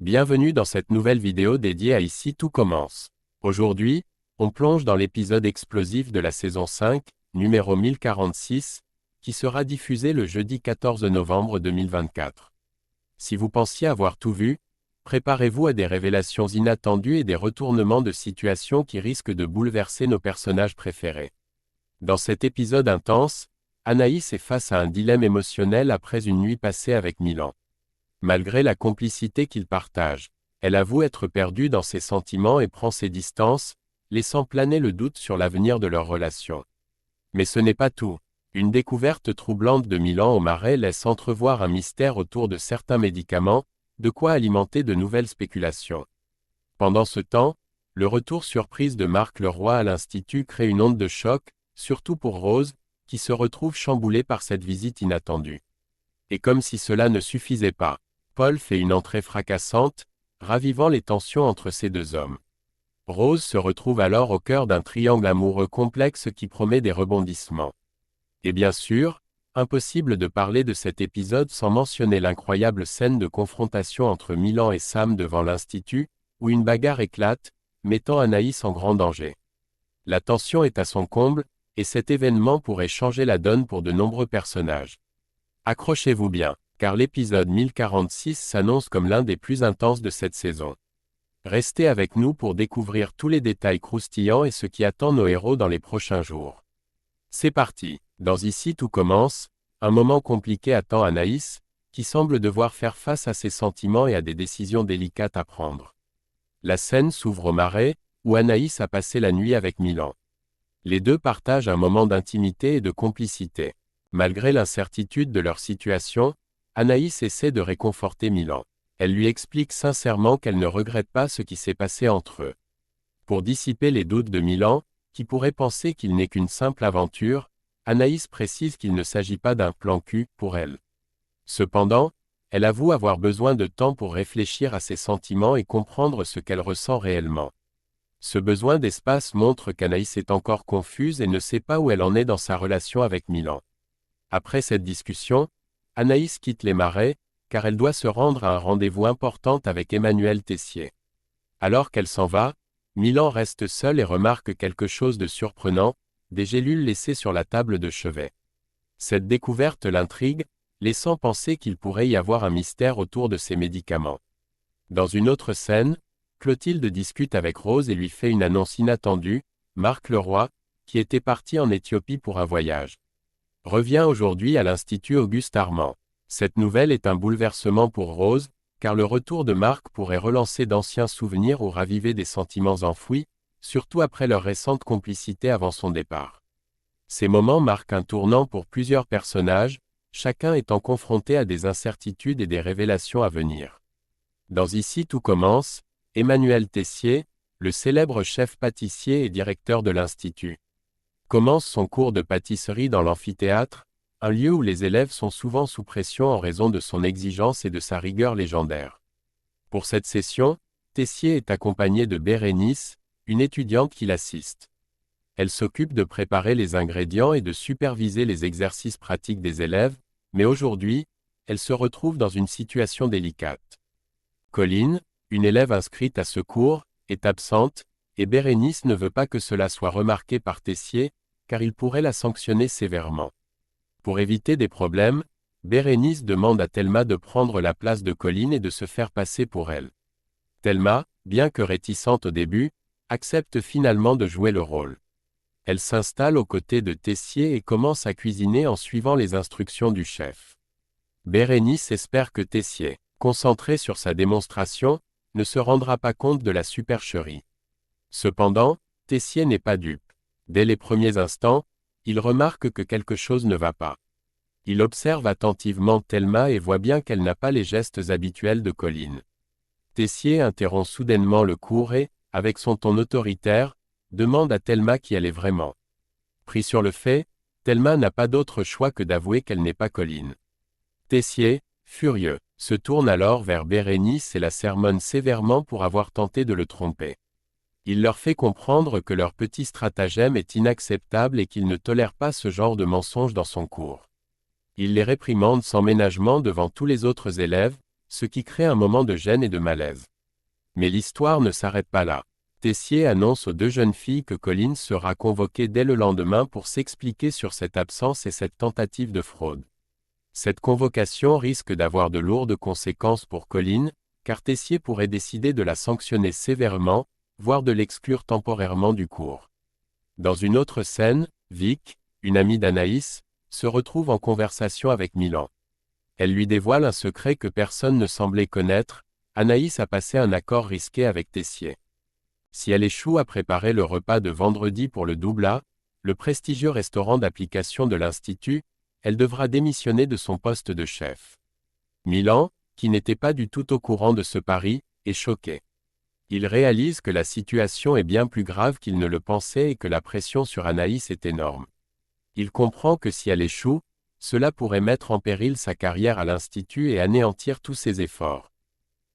Bienvenue dans cette nouvelle vidéo dédiée à Ici tout commence. Aujourd'hui, on plonge dans l'épisode explosif de la saison 5, numéro 1046, qui sera diffusé le jeudi 14 novembre 2024. Si vous pensiez avoir tout vu, préparez-vous à des révélations inattendues et des retournements de situation qui risquent de bouleverser nos personnages préférés. Dans cet épisode intense, Anaïs est face à un dilemme émotionnel après une nuit passée avec Milan. Malgré la complicité qu'ils partagent, elle avoue être perdue dans ses sentiments et prend ses distances, laissant planer le doute sur l'avenir de leur relation. Mais ce n'est pas tout. Une découverte troublante de Milan au Marais laisse entrevoir un mystère autour de certains médicaments, de quoi alimenter de nouvelles spéculations. Pendant ce temps, le retour surprise de Marc Leroy à l'Institut crée une onde de choc, surtout pour Rose, qui se retrouve chamboulée par cette visite inattendue. Et comme si cela ne suffisait pas, Paul fait une entrée fracassante, ravivant les tensions entre ces deux hommes. Rose se retrouve alors au cœur d'un triangle amoureux complexe qui promet des rebondissements. Et bien sûr, impossible de parler de cet épisode sans mentionner l'incroyable scène de confrontation entre Milan et Sam devant l'Institut, où une bagarre éclate, mettant Anaïs en grand danger. La tension est à son comble, et cet événement pourrait changer la donne pour de nombreux personnages. Accrochez-vous bien, car l'épisode 1046 s'annonce comme l'un des plus intenses de cette saison. Restez avec nous pour découvrir tous les détails croustillants et ce qui attend nos héros dans les prochains jours. C'est parti, dans Ici tout commence, un moment compliqué attend Anaïs, qui semble devoir faire face à ses sentiments et à des décisions délicates à prendre. La scène s'ouvre au Marais, où Anaïs a passé la nuit avec Milan. Les deux partagent un moment d'intimité et de complicité. Malgré l'incertitude de leur situation, Anaïs essaie de réconforter Milan. Elle lui explique sincèrement qu'elle ne regrette pas ce qui s'est passé entre eux. Pour dissiper les doutes de Milan, qui pourrait penser qu'il n'est qu'une simple aventure, Anaïs précise qu'il ne s'agit pas d'un plan cul pour elle. Cependant, elle avoue avoir besoin de temps pour réfléchir à ses sentiments et comprendre ce qu'elle ressent réellement. Ce besoin d'espace montre qu'Anaïs est encore confuse et ne sait pas où elle en est dans sa relation avec Milan. Après cette discussion, Anaïs quitte les Marais, car elle doit se rendre à un rendez-vous important avec Emmanuel Tessier. Alors qu'elle s'en va, Milan reste seul et remarque quelque chose de surprenant, des gélules laissées sur la table de chevet. Cette découverte l'intrigue, laissant penser qu'il pourrait y avoir un mystère autour de ces médicaments. Dans une autre scène, Clotilde discute avec Rose et lui fait une annonce inattendue, Marc Leroy, qui était parti en Éthiopie pour un voyage, revient aujourd'hui à l'Institut Auguste Armand. Cette nouvelle est un bouleversement pour Rose, car le retour de Marc pourrait relancer d'anciens souvenirs ou raviver des sentiments enfouis, surtout après leur récente complicité avant son départ. Ces moments marquent un tournant pour plusieurs personnages, chacun étant confronté à des incertitudes et des révélations à venir. Dans Ici tout commence, Emmanuel Tessier, le célèbre chef pâtissier et directeur de l'Institut, commence son cours de pâtisserie dans l'amphithéâtre, un lieu où les élèves sont souvent sous pression en raison de son exigence et de sa rigueur légendaire. Pour cette session, Tessier est accompagné de Bérénice, une étudiante qui l'assiste. Elle s'occupe de préparer les ingrédients et de superviser les exercices pratiques des élèves, mais aujourd'hui, elle se retrouve dans une situation délicate. Colline, une élève inscrite à ce cours, est absente, et Bérénice ne veut pas que cela soit remarqué par Tessier, car il pourrait la sanctionner sévèrement. Pour éviter des problèmes, Bérénice demande à Thelma de prendre la place de Colline et de se faire passer pour elle. Thelma, bien que réticente au début, accepte finalement de jouer le rôle. Elle s'installe aux côtés de Tessier et commence à cuisiner en suivant les instructions du chef. Bérénice espère que Tessier, concentré sur sa démonstration, ne se rendra pas compte de la supercherie. Cependant, Tessier n'est pas dupe. Dès les premiers instants, il remarque que quelque chose ne va pas. Il observe attentivement Thelma et voit bien qu'elle n'a pas les gestes habituels de Colline. Tessier interrompt soudainement le cours et, avec son ton autoritaire, demande à Thelma qui elle est vraiment. Pris sur le fait, Thelma n'a pas d'autre choix que d'avouer qu'elle n'est pas Colline. Tessier, furieux, se tourne alors vers Bérénice et la sermonne sévèrement pour avoir tenté de le tromper. Il leur fait comprendre que leur petit stratagème est inacceptable et qu'il ne tolère pas ce genre de mensonge dans son cours. Il les réprimande sans ménagement devant tous les autres élèves, ce qui crée un moment de gêne et de malaise. Mais l'histoire ne s'arrête pas là. Tessier annonce aux deux jeunes filles que Collins sera convoqué dès le lendemain pour s'expliquer sur cette absence et cette tentative de fraude. Cette convocation risque d'avoir de lourdes conséquences pour Collins, car Tessier pourrait décider de la sanctionner sévèrement, voire de l'exclure temporairement du cours. Dans une autre scène, Vic, une amie d'Anaïs, se retrouve en conversation avec Milan. Elle lui dévoile un secret que personne ne semblait connaître: Anaïs a passé un accord risqué avec Tessier. Si elle échoue à préparer le repas de vendredi pour le Doubla, le prestigieux restaurant d'application de l'Institut, elle devra démissionner de son poste de chef. Milan, qui n'était pas du tout au courant de ce pari, est choqué. Il réalise que la situation est bien plus grave qu'il ne le pensait et que la pression sur Anaïs est énorme. Il comprend que si elle échoue, cela pourrait mettre en péril sa carrière à l'Institut et anéantir tous ses efforts.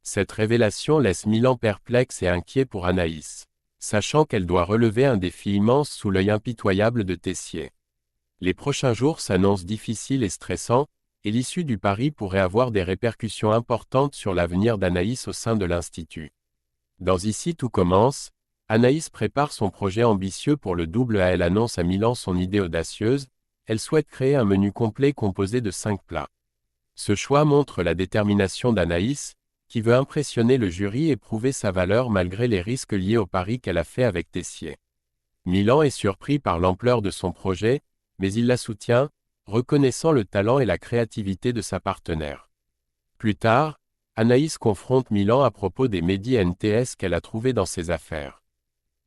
Cette révélation laisse Milan perplexe et inquiet pour Anaïs, sachant qu'elle doit relever un défi immense sous l'œil impitoyable de Tessier. Les prochains jours s'annoncent difficiles et stressants, et l'issue du pari pourrait avoir des répercussions importantes sur l'avenir d'Anaïs au sein de l'Institut. Dans Ici tout commence, Anaïs prépare son projet ambitieux pour le Doubla. Elle annonce à Milan son idée audacieuse: elle souhaite créer un menu complet composé de 5 plats. Ce choix montre la détermination d'Anaïs, qui veut impressionner le jury et prouver sa valeur malgré les risques liés au pari qu'elle a fait avec Tessier. Milan est surpris par l'ampleur de son projet, mais il la soutient, reconnaissant le talent et la créativité de sa partenaire. Plus tard, Anaïs confronte Milan à propos des médis qu'elle a trouvés dans ses affaires.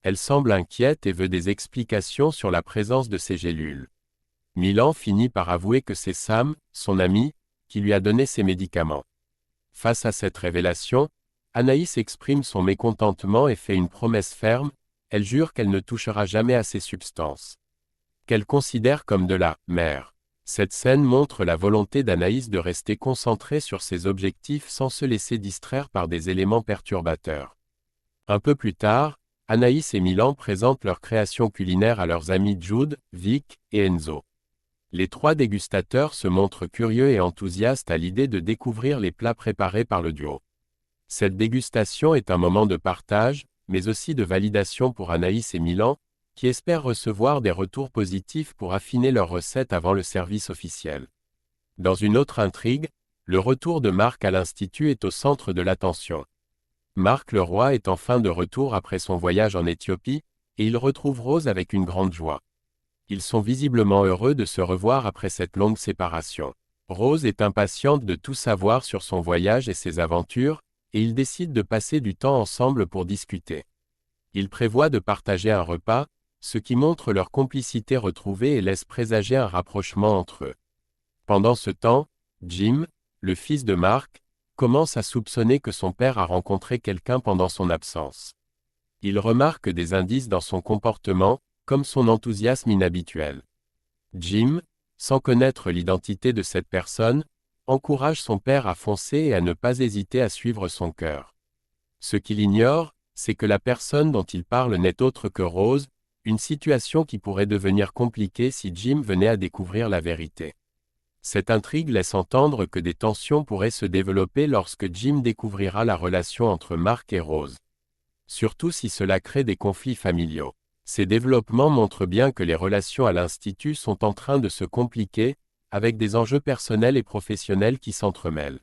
Elle semble inquiète et veut des explications sur la présence de ces gélules. Milan finit par avouer que c'est Sam, son ami, qui lui a donné ces médicaments. Face à cette révélation, Anaïs exprime son mécontentement et fait une promesse ferme: elle jure qu'elle ne touchera jamais à ces substances, qu'elle considère comme de la « mère ». Cette scène montre la volonté d'Anaïs de rester concentrée sur ses objectifs sans se laisser distraire par des éléments perturbateurs. Un peu plus tard, Anaïs et Milan présentent leur création culinaire à leurs amis Jude, Vic et Enzo. Les 3 dégustateurs se montrent curieux et enthousiastes à l'idée de découvrir les plats préparés par le duo. Cette dégustation est un moment de partage, mais aussi de validation pour Anaïs et Milan, qui espèrent recevoir des retours positifs pour affiner leurs recettes avant le service officiel. Dans une autre intrigue, le retour de Marc à l'Institut est au centre de l'attention. Marc Leroy est enfin de retour après son voyage en Éthiopie, et il retrouve Rose avec une grande joie. Ils sont visiblement heureux de se revoir après cette longue séparation. Rose est impatiente de tout savoir sur son voyage et ses aventures, et ils décident de passer du temps ensemble pour discuter. Ils prévoient de partager un repas, ce qui montre leur complicité retrouvée et laisse présager un rapprochement entre eux. Pendant ce temps, Jim, le fils de Marc, commence à soupçonner que son père a rencontré quelqu'un pendant son absence. Il remarque des indices dans son comportement, comme son enthousiasme inhabituel. Jim, sans connaître l'identité de cette personne, encourage son père à foncer et à ne pas hésiter à suivre son cœur. Ce qu'il ignore, c'est que la personne dont il parle n'est autre que Rose, une situation qui pourrait devenir compliquée si Jim venait à découvrir la vérité. Cette intrigue laisse entendre que des tensions pourraient se développer lorsque Jim découvrira la relation entre Marc et Rose. Surtout si cela crée des conflits familiaux. Ces développements montrent bien que les relations à l'Institut sont en train de se compliquer, avec des enjeux personnels et professionnels qui s'entremêlent.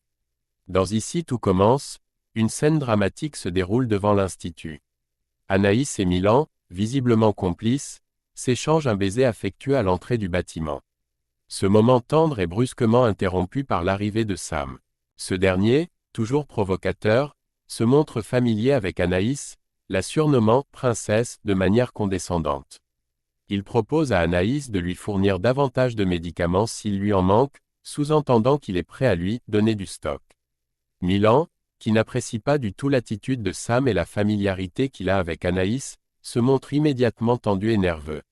Dans Ici tout commence, une scène dramatique se déroule devant l'Institut. Anaïs et Milan, visiblement complices, s'échangent un baiser affectueux à l'entrée du bâtiment. Ce moment tendre est brusquement interrompu par l'arrivée de Sam. Ce dernier, toujours provocateur, se montre familier avec Anaïs, la surnommant « princesse » de manière condescendante. Il propose à Anaïs de lui fournir davantage de médicaments s'il lui en manque, sous-entendant qu'il est prêt à lui donner du stock. Milan, qui n'apprécie pas du tout l'attitude de Sam et la familiarité qu'il a avec Anaïs, se montre immédiatement tendu et nerveux.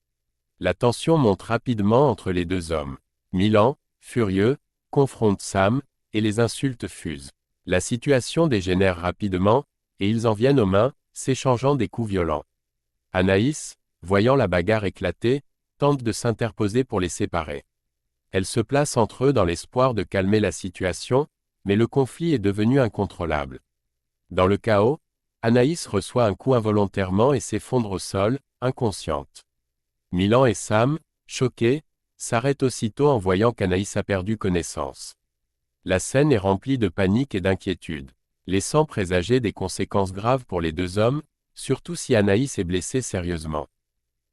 La tension monte rapidement entre les deux hommes. Milan, furieux, confronte Sam, et les insultes fusent. La situation dégénère rapidement, et ils en viennent aux mains, s'échangeant des coups violents. Anaïs, voyant la bagarre éclater, tente de s'interposer pour les séparer. Elle se place entre eux dans l'espoir de calmer la situation, mais le conflit est devenu incontrôlable. Dans le chaos, Anaïs reçoit un coup involontairement et s'effondre au sol, inconsciente. Milan et Sam, choqués, s'arrêtent aussitôt en voyant qu'Anaïs a perdu connaissance. La scène est remplie de panique et d'inquiétude, laissant présager des conséquences graves pour les deux hommes, surtout si Anaïs est blessée sérieusement.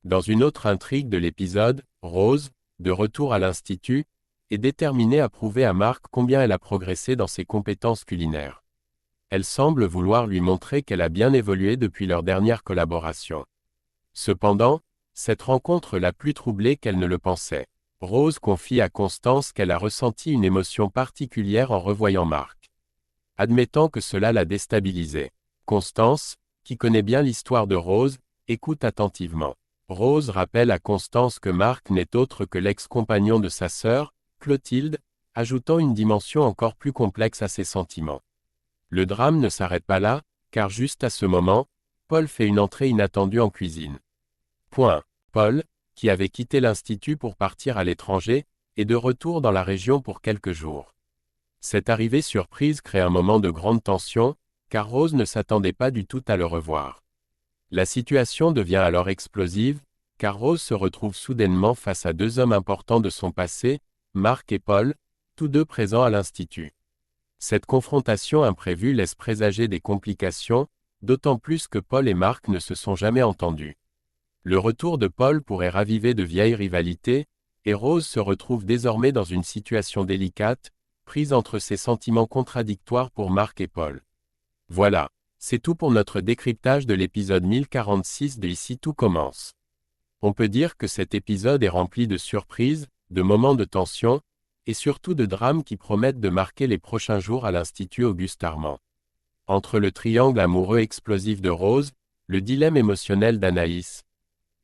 Dans une autre intrigue de l'épisode, Rose, de retour à l'Institut, est déterminée à prouver à Mark combien elle a progressé dans ses compétences culinaires. Elle semble vouloir lui montrer qu'elle a bien évolué depuis leur dernière collaboration. Cependant, cette rencontre l'a plus troublée qu'elle ne le pensait. Rose confie à Constance qu'elle a ressenti une émotion particulière en revoyant Mark. Admettant que cela l'a déstabilisée. Constance, qui connaît bien l'histoire de Rose, écoute attentivement. Rose rappelle à Constance que Mark n'est autre que l'ex-compagnon de sa sœur, Clotilde, ajoutant une dimension encore plus complexe à ses sentiments. Le drame ne s'arrête pas là, car juste à ce moment, Paul fait une entrée inattendue en cuisine. Paul, qui avait quitté l'Institut pour partir à l'étranger, est de retour dans la région pour quelques jours. Cette arrivée surprise crée un moment de grande tension, car Rose ne s'attendait pas du tout à le revoir. La situation devient alors explosive, car Rose se retrouve soudainement face à deux hommes importants de son passé, Mark et Paul, tous deux présents à l'Institut. Cette confrontation imprévue laisse présager des complications, d'autant plus que Paul et Mark ne se sont jamais entendus. Le retour de Paul pourrait raviver de vieilles rivalités, et Rose se retrouve désormais dans une situation délicate, prise entre ses sentiments contradictoires pour Mark et Paul. Voilà, c'est tout pour notre décryptage de l'épisode 1046 de Ici tout commence. On peut dire que cet épisode est rempli de surprises, de moments de tension, et surtout de drames qui promettent de marquer les prochains jours à l'Institut Auguste Armand. Entre le triangle amoureux explosif de Rose, le dilemme émotionnel d'Anaïs,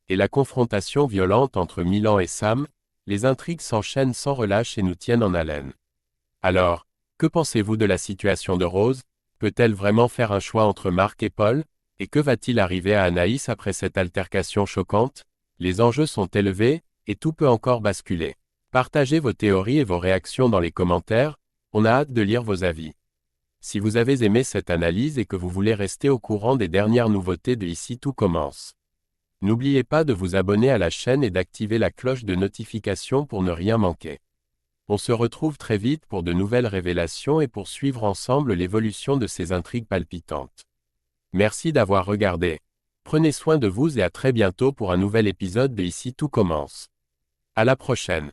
et la confrontation violente entre Milan et Sam, les intrigues s'enchaînent sans relâche et nous tiennent en haleine. Alors, que pensez-vous de la situation de Rose? Peut-elle vraiment faire un choix entre Mark et Paul? Et que va-t-il arriver à Anaïs après cette altercation choquante? Les enjeux sont élevés, et tout peut encore basculer. Partagez vos théories et vos réactions dans les commentaires, on a hâte de lire vos avis. Si vous avez aimé cette analyse et que vous voulez rester au courant des dernières nouveautés de Ici tout commence, n'oubliez pas de vous abonner à la chaîne et d'activer la cloche de notification pour ne rien manquer. On se retrouve très vite pour de nouvelles révélations et pour suivre ensemble l'évolution de ces intrigues palpitantes. Merci d'avoir regardé. Prenez soin de vous et à très bientôt pour un nouvel épisode de Ici tout commence. À la prochaine.